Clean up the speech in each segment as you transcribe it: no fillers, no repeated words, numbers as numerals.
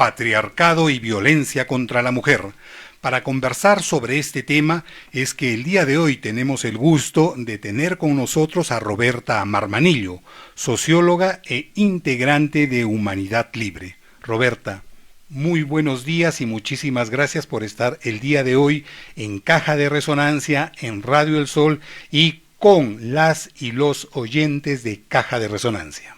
patriarcado y violencia contra la mujer. Para conversar sobre este tema es que el día de hoy tenemos el gusto de tener con nosotros a Roberta Marmanillo, socióloga e integrante de Humanidad Libre. Roberta, muy buenos días y muchísimas gracias por estar el día de hoy en Caja de Resonancia, en Radio El Sol y con las y los oyentes de Caja de Resonancia.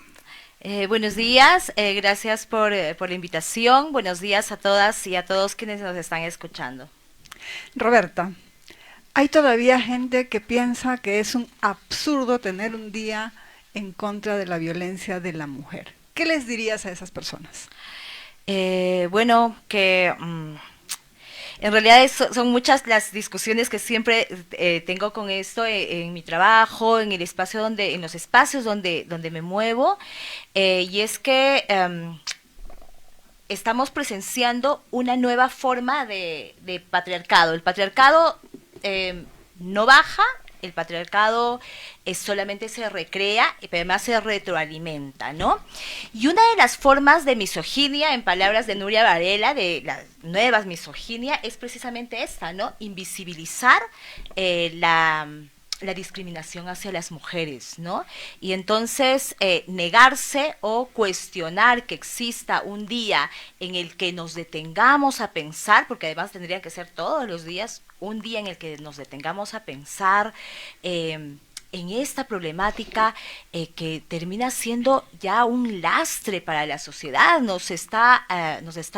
Buenos días, gracias por la invitación. Buenos días a todas y a todos quienes nos están escuchando. Roberta, hay todavía gente que piensa que es un absurdo tener un día en contra de la violencia de la mujer. ¿Qué les dirías a esas personas? Bueno, que en realidad son muchas las discusiones que siempre tengo con esto en mi trabajo, en el espacio en los espacios donde me muevo, y es que estamos presenciando una nueva forma de patriarcado. El patriarcado no baja, el patriarcado solamente se recrea, pero además se retroalimenta, ¿no? Y una de las formas de misoginia, en palabras de Nuria Varela, de las nuevas misoginia, es precisamente esta, ¿no? Invisibilizar la discriminación hacia las mujeres, ¿no? Y entonces negarse o cuestionar que exista un día en el que nos detengamos a pensar, porque además tendría que ser todos los días, un día en el que nos detengamos a pensar en esta problemática que termina siendo ya un lastre para la sociedad, nos está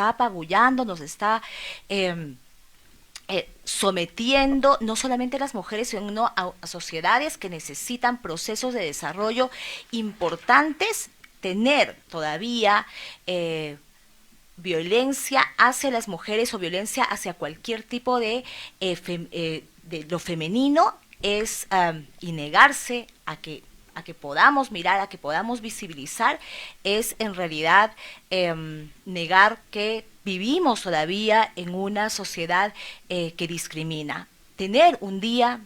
apabullando, nos está sometiendo no solamente a las mujeres, sino a sociedades que necesitan procesos de desarrollo importantes. Tener todavía violencia hacia las mujeres o violencia hacia cualquier tipo de lo femenino es y negarse a que podamos mirar, a que podamos visibilizar, es en realidad negar que vivimos todavía en una sociedad que discrimina. Tener un día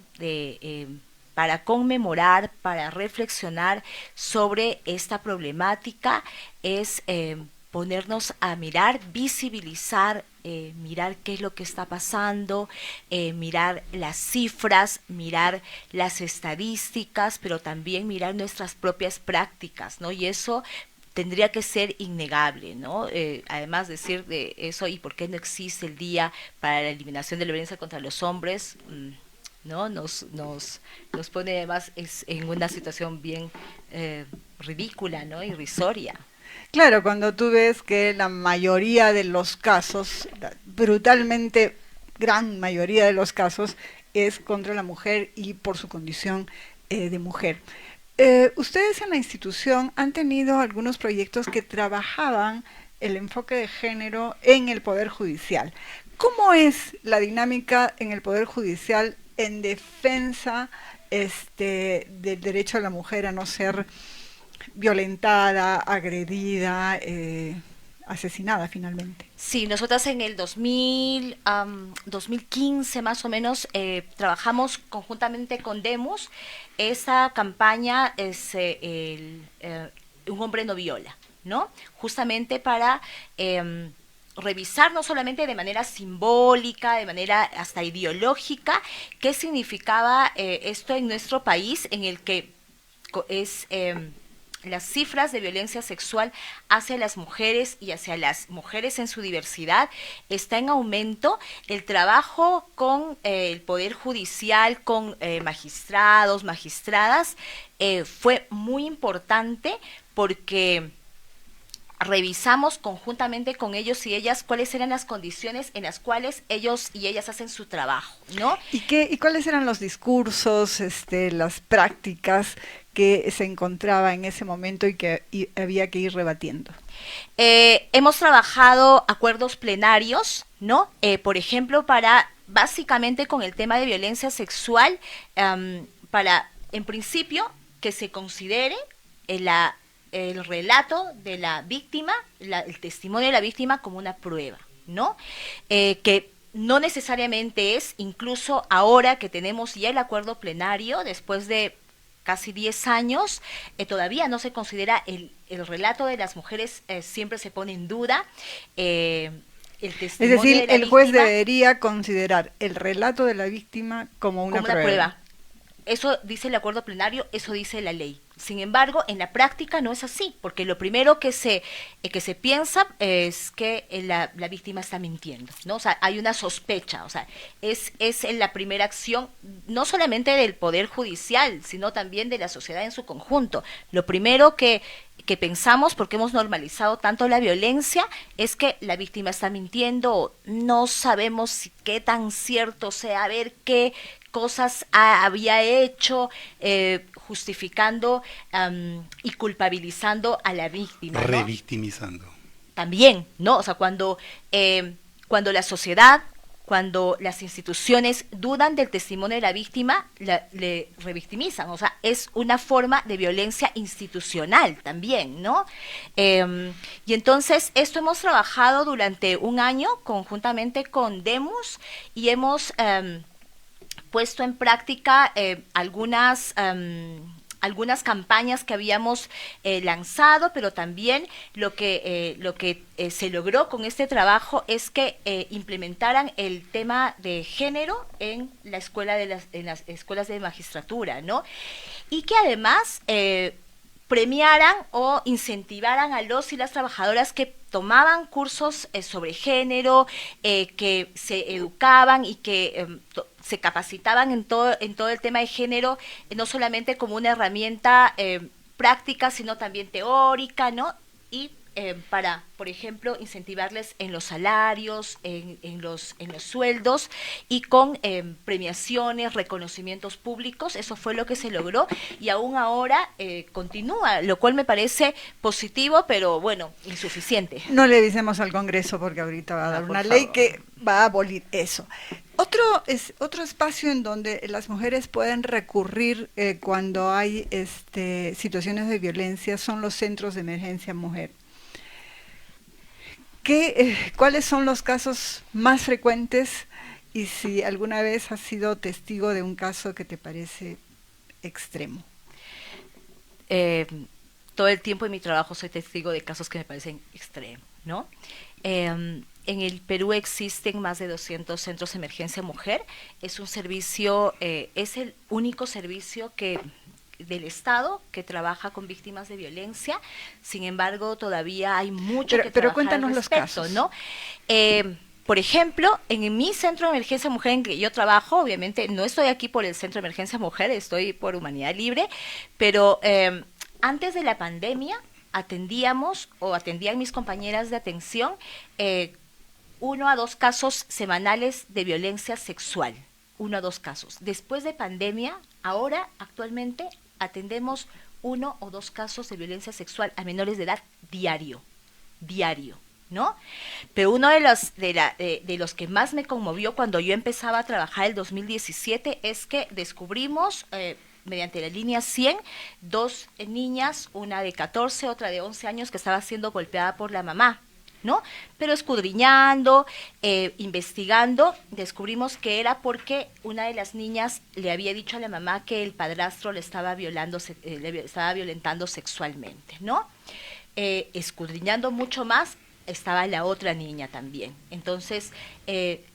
para conmemorar, para reflexionar sobre esta problemática es ponernos a mirar, visibilizar, mirar qué es lo que está pasando, mirar las cifras, mirar las estadísticas, pero también mirar nuestras propias prácticas, ¿no? Y eso tendría que ser innegable, ¿no? Además decir de eso, ¿y por qué no existe el día para la eliminación de la violencia contra los hombres? ¿No? Nos pone además en una situación bien ridícula, ¿no? Irrisoria. Claro, cuando tú ves que la mayoría de los casos, la brutalmente gran mayoría de los casos, es contra la mujer y por su condición de mujer. Ustedes en la institución han tenido algunos proyectos que trabajaban el enfoque de género en el Poder Judicial. ¿Cómo es la dinámica en el Poder Judicial en defensa del derecho a la mujer a no ser violentada, agredida, asesinada finalmente? Sí, nosotras en el 2015 más o menos trabajamos conjuntamente con Demos. Esa campaña es Un hombre no viola, ¿no? Justamente para revisar no solamente de manera simbólica, de manera hasta ideológica, qué significaba esto en nuestro país, en el que es las cifras de violencia sexual hacia las mujeres y hacia las mujeres en su diversidad está en aumento. El trabajo con el Poder Judicial, con magistrados, magistradas, fue muy importante porque revisamos conjuntamente con ellos y ellas cuáles eran las condiciones en las cuales ellos y ellas hacen su trabajo, ¿no? ¿Y cuáles eran los discursos, las prácticas que se encontraba en ese momento y que había que ir rebatiendo? Hemos trabajado acuerdos plenarios, ¿no? Por ejemplo, básicamente con el tema de violencia sexual, para, en principio, que se considere el relato de la víctima, el testimonio de la víctima como una prueba, ¿no? Que no necesariamente es, incluso ahora que tenemos ya el acuerdo plenario, después de casi 10 años, todavía no se considera el relato de las mujeres, siempre se pone en duda. El Es testimonio decir, de la el juez víctima debería considerar el relato de la víctima como una como una prueba. prueba. Eso dice el acuerdo plenario, eso dice la ley. Sin embargo, en la práctica no es así, porque lo primero que se piensa es que la víctima está mintiendo, ¿no? O sea, hay una sospecha, o sea, es la primera acción, no solamente del Poder Judicial, sino también de la sociedad en su conjunto. Lo primero que pensamos, porque hemos normalizado tanto la violencia, es que la víctima está mintiendo, no sabemos qué tan cierto sea, a ver qué cosas había hecho, justificando y culpabilizando a la víctima, ¿no? Revictimizando. También, ¿no? O sea, cuando la sociedad, cuando las instituciones dudan del testimonio de la víctima, le revictimizan. O sea, es una forma de violencia institucional también, ¿no? Y entonces, esto hemos trabajado durante un año conjuntamente con Demus y hemos puesto en práctica algunas campañas que habíamos lanzado, pero también lo que se logró con este trabajo es que implementaran el tema de género en las escuelas de magistratura, ¿no? Y que además premiaran o incentivaran a los y las trabajadoras que tomaban cursos sobre género, que se educaban y que se capacitaban en todo el tema de género, no solamente como una herramienta práctica, sino también teórica, ¿no? Y para, por ejemplo, incentivarles en los salarios, en los sueldos y con premiaciones, reconocimientos públicos. Eso fue lo que se logró y aún ahora continúa, lo cual me parece positivo, pero bueno, insuficiente. No le avisemos al Congreso porque ahorita va a dar una ley que va a abolir eso. Otro espacio en donde las mujeres pueden recurrir cuando hay situaciones de violencia son los centros de emergencia mujer. ¿Cuáles son los casos más frecuentes y si alguna vez has sido testigo de un caso que te parece extremo? Todo el tiempo en mi trabajo soy testigo de casos que me parecen extremos, ¿no? En el Perú existen más de 200 centros de emergencia mujer. Es un servicio, es el único servicio del Estado que trabaja con víctimas de violencia. Sin embargo, todavía hay mucho que trabajar. Pero cuéntanos al respecto, los casos, ¿no? Por ejemplo, en mi centro de emergencia mujer en que yo trabajo, obviamente no estoy aquí por el centro de emergencia mujer, estoy por Humanidad Libre, pero antes de la pandemia atendían mis compañeras de atención 1 a 2 casos semanales de violencia sexual, 1 a 2 casos. Después de pandemia, ahora actualmente atendemos 1 o 2 casos de violencia sexual a menores de edad diario, ¿no? Pero uno de los que más me conmovió cuando yo empezaba a trabajar el 2017 es que descubrimos mediante la línea 100, 2 niñas, una de 14, otra de 11 años que estaba siendo golpeada por la mamá, ¿no? Pero escudriñando, investigando, descubrimos que era porque una de las niñas le había dicho a la mamá que el padrastro le estaba violentando sexualmente, ¿no? Escudriñando mucho más, estaba la otra niña también. Entonces,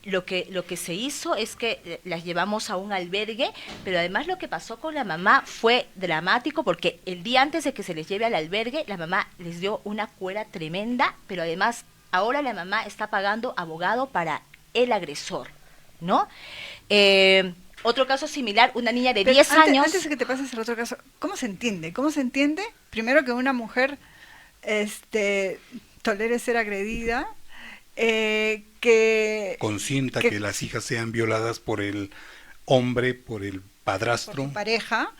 lo que se hizo es que las llevamos a un albergue, pero además lo que pasó con la mamá fue dramático porque el día antes de que se les lleve al albergue, la mamá les dio una cuera tremenda, pero además ahora la mamá está pagando abogado para el agresor, ¿no? Otro caso similar, una niña de 10 años... Antes de que te pases al otro caso, ¿cómo se entiende? ¿Cómo se entiende? Primero que una mujer tolere ser agredida, que consienta que las hijas sean violadas por el hombre, por el padrastro, por su pareja,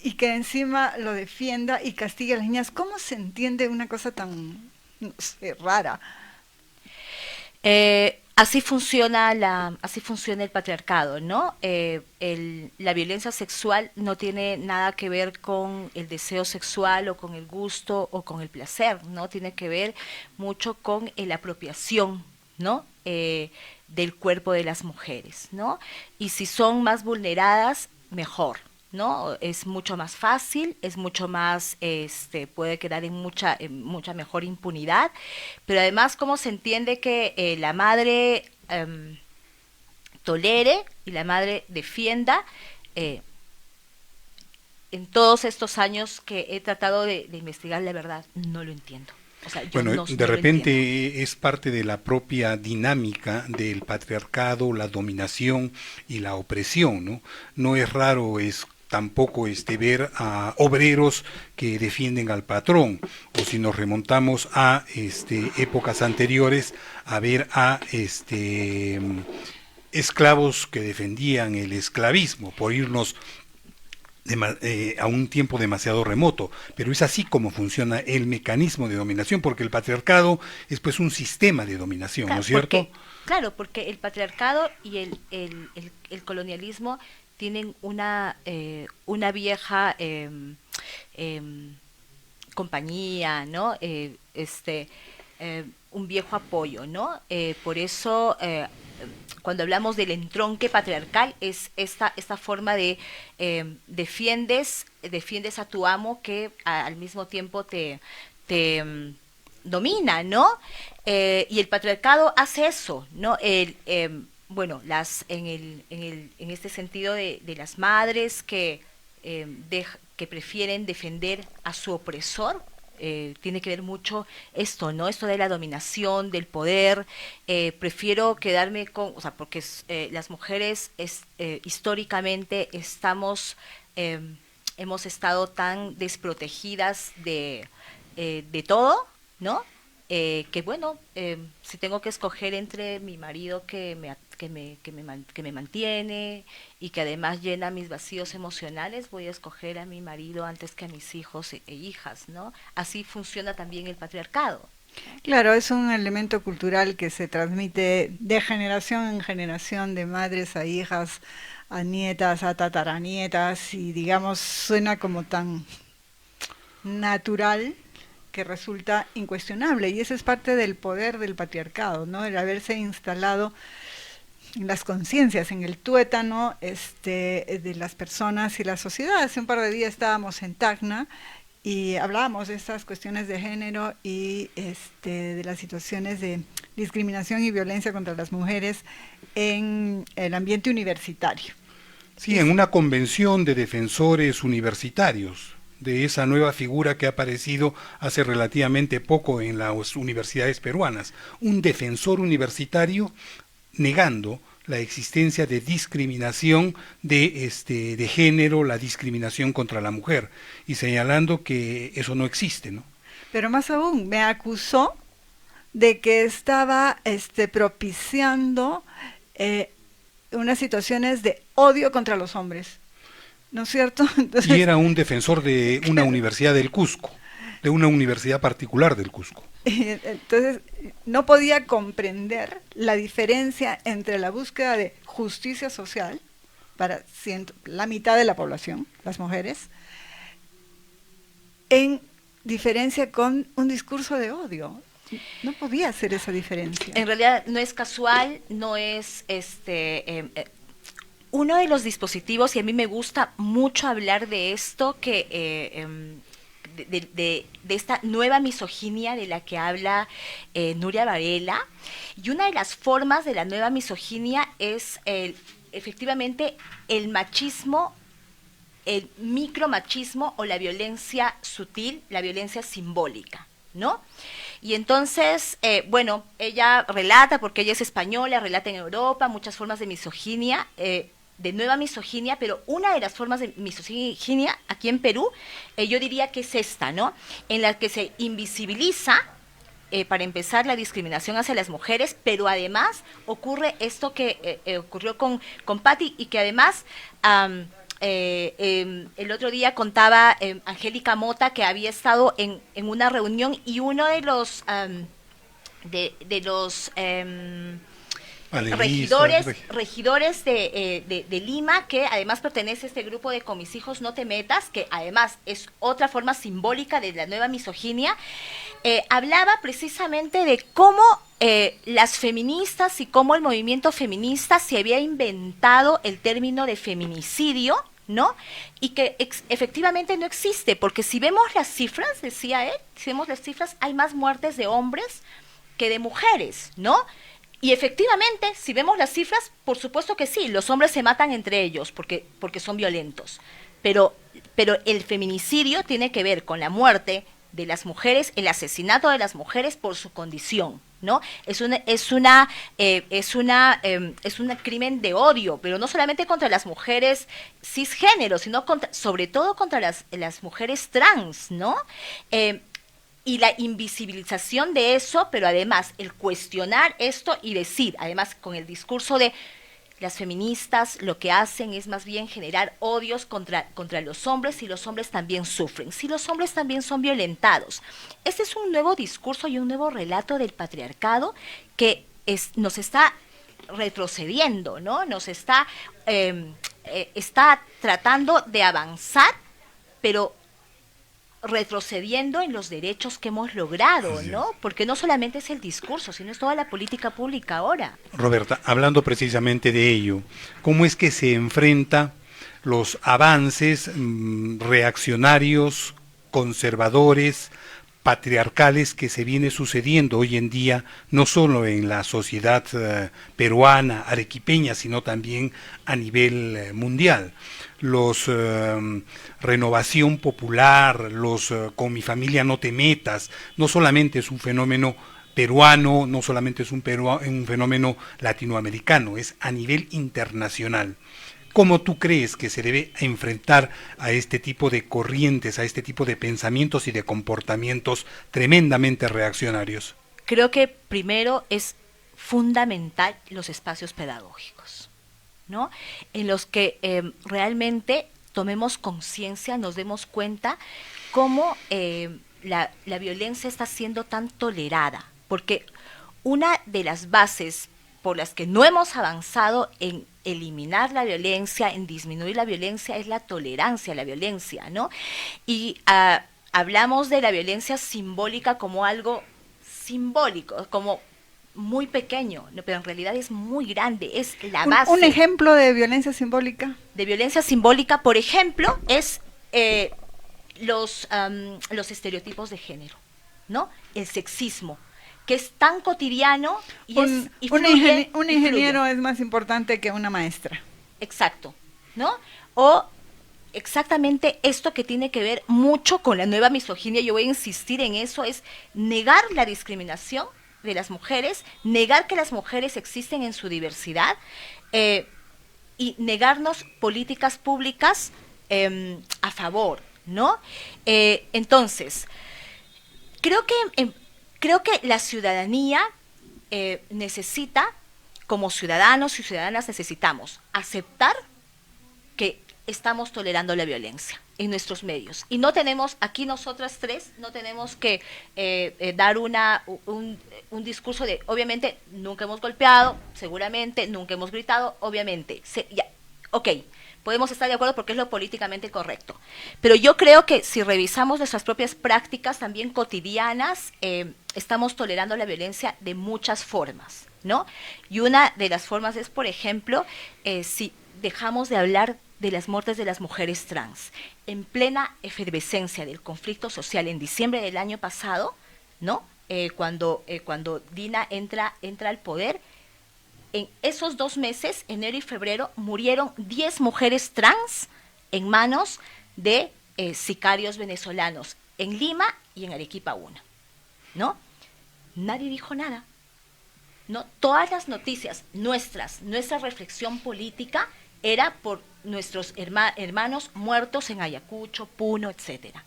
y que encima lo defienda y castigue a las niñas. ¿Cómo se entiende una cosa tan, no sé, rara? Así funciona el patriarcado, ¿no? La violencia sexual no tiene nada que ver con el deseo sexual o con el gusto o con el placer, ¿no? Tiene que ver mucho con la apropiación, ¿no? Del cuerpo de las mujeres, ¿no? Y si son más vulneradas, mejor, ¿no? Es mucho más fácil, es mucho más, puede quedar en mucha mejor impunidad, pero además cómo se entiende que la madre tolere y la madre defienda. eh, en todos estos años que he tratado de investigar, la verdad, no lo entiendo. O sea, yo Bueno, no, de no lo entiendo. repente es parte de la propia dinámica del patriarcado, la dominación y la opresión, ¿no? No es raro, es tampoco ver a obreros que defienden al patrón, o si nos remontamos a épocas anteriores, a ver a esclavos que defendían el esclavismo, por irnos a un tiempo demasiado remoto, pero es así como funciona el mecanismo de dominación, porque el patriarcado es pues un sistema de dominación, ¿no Claro, es cierto? porque el patriarcado y el colonialismo tienen una vieja compañía, ¿no? Un viejo apoyo, ¿no? Por eso, cuando hablamos del entronque patriarcal, es esta forma de defiendes a tu amo que al mismo tiempo te domina, ¿no? Y el patriarcado hace eso, ¿no? Bueno, en este sentido de las madres que prefieren defender a su opresor, tiene que ver mucho esto, ¿no? Esto de la dominación, del poder. Prefiero quedarme con, o sea, porque las mujeres históricamente eh, hemos estado tan desprotegidas de todo, ¿no? Que bueno, si tengo que escoger entre mi marido que me mantiene y que además llena mis vacíos emocionales, voy a escoger a mi marido antes que a mis hijos e hijas, ¿no? Así funciona también el patriarcado. Claro, es un elemento cultural que se transmite de generación en generación, de madres a hijas, a nietas, a tataranietas, y digamos, suena como tan natural que resulta incuestionable. Y ese es parte del poder del patriarcado, ¿no? El haberse instalado en las conciencias, en el tuétano de las personas y la sociedad. Hace un par de días estábamos en Tacna y hablábamos de estas cuestiones de género y de las situaciones de discriminación y violencia contra las mujeres en el ambiente universitario. Sí, en una convención de defensores universitarios, de esa nueva figura que ha aparecido hace relativamente poco en las universidades peruanas, un defensor universitario negando la existencia de discriminación de género, la discriminación contra la mujer, y señalando que eso no existe, ¿no? Pero más aún, me acusó de que estaba propiciando unas situaciones de odio contra los hombres, ¿no es cierto? Entonces, y era un defensor de una universidad del Cusco, de una universidad particular del Cusco. Entonces, no podía comprender la diferencia entre la búsqueda de justicia social para la mitad de la población, las mujeres, en diferencia con un discurso de odio. No podía hacer esa diferencia. En realidad no es casual, no es uno de los dispositivos, y a mí me gusta mucho hablar de esto, que de esta nueva misoginia de la que habla Nuria Varela, y una de las formas de la nueva misoginia es efectivamente el machismo, el micromachismo o la violencia sutil, la violencia simbólica, ¿no? Y entonces, bueno, ella relata, porque ella es española, relata en Europa muchas formas de misoginia, de nueva misoginia, pero una de las formas de misoginia aquí en Perú, yo diría que es esta, ¿no? En la que se invisibiliza, para empezar, la discriminación hacia las mujeres, pero además ocurre esto que ocurrió con Patti, y que además el otro día contaba Angélica Mota que había estado en una reunión, y uno de los regidores de Lima, que además pertenece a este grupo de Con mis hijos no te metas, que además es otra forma simbólica de la nueva misoginia, hablaba precisamente de cómo las feministas y cómo el movimiento feminista se había inventado el término de feminicidio, ¿no? Y que efectivamente no existe, porque si vemos las cifras, decía él, si vemos las cifras, hay más muertes de hombres que de mujeres, ¿no? Y efectivamente, si vemos las cifras, por supuesto que sí, los hombres se matan entre ellos porque son violentos, pero el feminicidio tiene que ver con la muerte de las mujeres, el asesinato de las mujeres por su condición, ¿no? Es un crimen de odio, pero no solamente contra las mujeres cisgénero, sino sobre todo contra las mujeres trans, ¿no? Y la invisibilización de eso, pero además el cuestionar esto y decir, además con el discurso de las feministas lo que hacen es más bien generar odios contra los hombres, y los hombres también sufren, si los hombres también son violentados. Este es un nuevo discurso y un nuevo relato del patriarcado que nos está retrocediendo, ¿no? Nos está tratando de avanzar, pero retrocediendo en los derechos que hemos logrado, ¿no? Porque no solamente es el discurso, sino es toda la política pública ahora. Roberta, hablando precisamente de ello, ¿cómo es que se enfrenta los avances reaccionarios, conservadores, patriarcales que se viene sucediendo hoy en día, no solo en la sociedad peruana, arequipeña, sino también a nivel mundial? Los renovación popular, los con mi familia no te metas, no solamente es un fenómeno peruano, no solamente es un fenómeno latinoamericano, es a nivel internacional. ¿Cómo tú crees que se debe enfrentar a este tipo de corrientes, a este tipo de pensamientos y de comportamientos tremendamente reaccionarios? Creo que primero es fundamental los espacios pedagógicos, ¿no? En los que realmente tomemos conciencia, nos demos cuenta cómo la violencia está siendo tan tolerada, porque una de las bases por las que no hemos avanzado en eliminar la violencia, en disminuir la violencia, es la tolerancia a la violencia, ¿no? Y hablamos de la violencia simbólica como algo simbólico, como muy pequeño, ¿no? Pero en realidad es muy grande, es la base. ¿Un ejemplo de violencia simbólica? De violencia simbólica, por ejemplo, es los estereotipos de género, ¿no? El sexismo, que es tan cotidiano y un ingeniero es más importante que una maestra. Exacto, ¿no? O exactamente esto que tiene que ver mucho con la nueva misoginia, yo voy a insistir en eso, es negar la discriminación de las mujeres, negar que las mujeres existen en su diversidad y negarnos políticas públicas a favor, ¿no? Entonces, creo que la ciudadanía necesita, como ciudadanos y ciudadanas necesitamos aceptar que estamos tolerando la violencia en nuestros medios. Y no tenemos, aquí nosotras tres, no tenemos que dar un discurso de, obviamente, nunca hemos golpeado, seguramente, nunca hemos gritado, obviamente. Ok, podemos estar de acuerdo porque es lo políticamente correcto. Pero yo creo que si revisamos nuestras propias prácticas también cotidianas, estamos tolerando la violencia de muchas formas, ¿no? Y una de las formas es, por ejemplo, si dejamos de hablar de las muertes de las mujeres trans. En plena efervescencia del conflicto social en diciembre del año pasado, ¿no? Cuando Dina entra al poder, en esos 2 meses, enero y febrero, murieron 10 mujeres trans en manos de sicarios venezolanos, en Lima y en Arequipa una, ¿no? Nadie dijo nada, ¿no? Todas las noticias nuestra reflexión política era por nuestros hermanos muertos en Ayacucho, Puno, etcétera.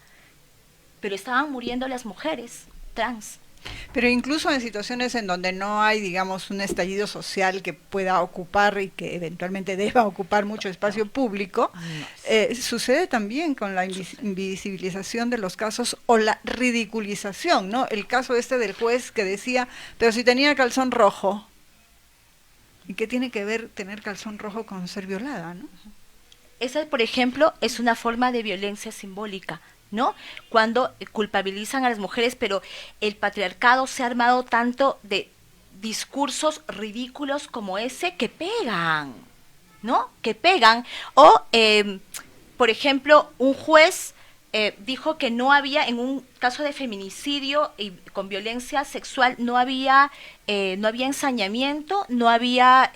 Pero estaban muriendo las mujeres trans. Pero incluso en situaciones en donde no hay, digamos, un estallido social que pueda ocupar y que eventualmente deba ocupar mucho espacio público, sucede también con la invisibilización de los casos o la ridiculización, ¿no? El caso del juez que decía, pero si tenía calzón rojo, ¿y qué tiene que ver tener calzón rojo con ser violada, no? Esa, por ejemplo, es una forma de violencia simbólica, ¿no? Cuando culpabilizan a las mujeres, pero el patriarcado se ha armado tanto de discursos ridículos como ese que pegan, ¿no? Que pegan, o por ejemplo, un juez dijo que no había, en un caso de feminicidio y con violencia sexual, no había ensañamiento, no había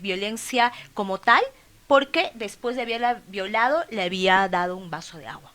violencia como tal, porque después de haberla violado le había dado un vaso de agua.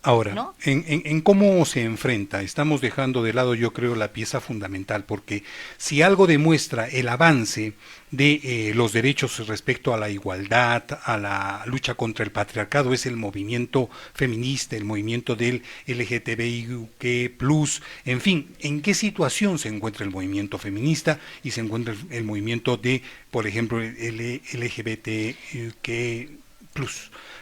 Ahora, ¿No? en cómo se enfrenta, estamos dejando de lado, yo creo, la pieza fundamental, porque si algo demuestra el avance de los derechos respecto a la igualdad, a la lucha contra el patriarcado, es el movimiento feminista, el movimiento del LGTBIQ+, en fin, ¿en qué situación se encuentra el movimiento feminista y se encuentra el movimiento de, por ejemplo, el LGBTQ+?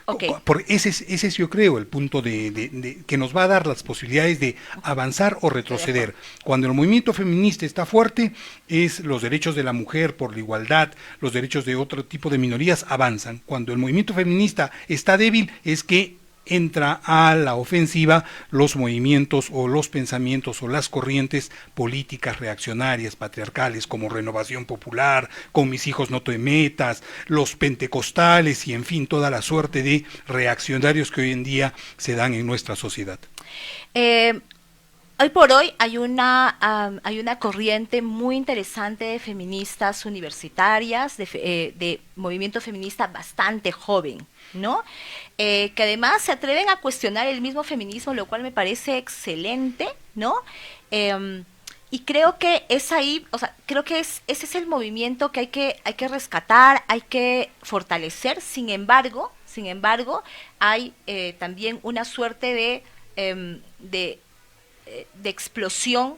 Okay. Ese es, yo creo, el punto que nos va a dar las posibilidades de avanzar o retroceder. Cuando el movimiento feminista está fuerte, es los derechos de la mujer por la igualdad, los derechos de otro tipo de minorías avanzan. Cuando el movimiento feminista está débil, es que entra a la ofensiva los movimientos o los pensamientos o las corrientes políticas reaccionarias, patriarcales, como Renovación Popular, Con mis hijos no te metas, los pentecostales y en fin, toda la suerte de reaccionarios que hoy en día se dan en nuestra sociedad. Hoy por hoy hay una corriente muy interesante de feministas universitarias, de movimiento feminista bastante joven, ¿no? Que además se atreven a cuestionar el mismo feminismo, lo cual me parece excelente, ¿no? Y creo que es ahí, o sea, creo que ese es el movimiento que hay que rescatar, hay que fortalecer. Sin embargo, hay también una suerte de explosión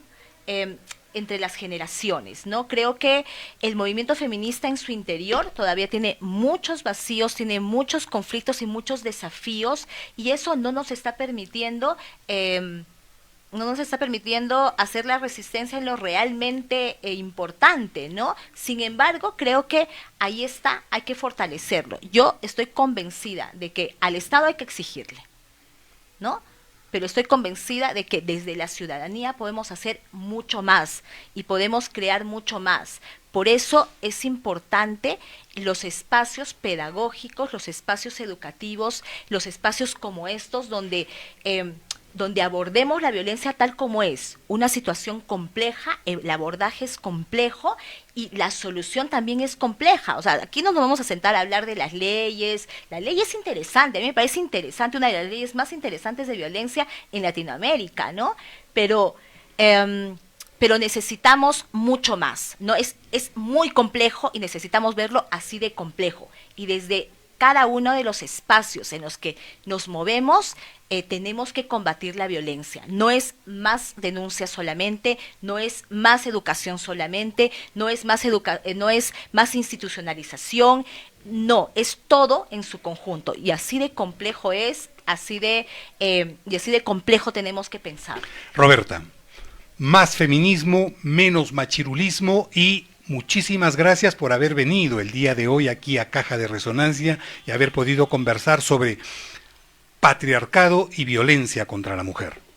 entre las generaciones, ¿no? Creo que el movimiento feminista en su interior todavía tiene muchos vacíos, tiene muchos conflictos y muchos desafíos, y eso no nos está permitiendo hacer la resistencia en lo realmente importante, ¿no? Sin embargo, creo que ahí está, hay que fortalecerlo. Yo estoy convencida de que al Estado hay que exigirle, ¿no? Pero estoy convencida de que desde la ciudadanía podemos hacer mucho más y podemos crear mucho más. Por eso es importante los espacios pedagógicos, los espacios educativos, los espacios como estos donde abordemos la violencia tal como es, una situación compleja, el abordaje es complejo y la solución también es compleja. O sea, aquí no nos vamos a sentar a hablar de las leyes. La ley es interesante, a mí me parece interesante, una de las leyes más interesantes de violencia en Latinoamérica, ¿no? Pero necesitamos mucho más, ¿no? Es muy complejo y necesitamos verlo así de complejo. Y desde cada uno de los espacios en los que nos movemos, tenemos que combatir la violencia. No es más denuncia solamente, no es más educación solamente, no es más institucionalización, no, es todo en su conjunto. Y así de complejo es, y así de complejo tenemos que pensar. Roberta, más feminismo, menos machirulismo y muchísimas gracias por haber venido el día de hoy aquí a Caja de Resonancia y haber podido conversar sobre patriarcado y violencia contra la mujer.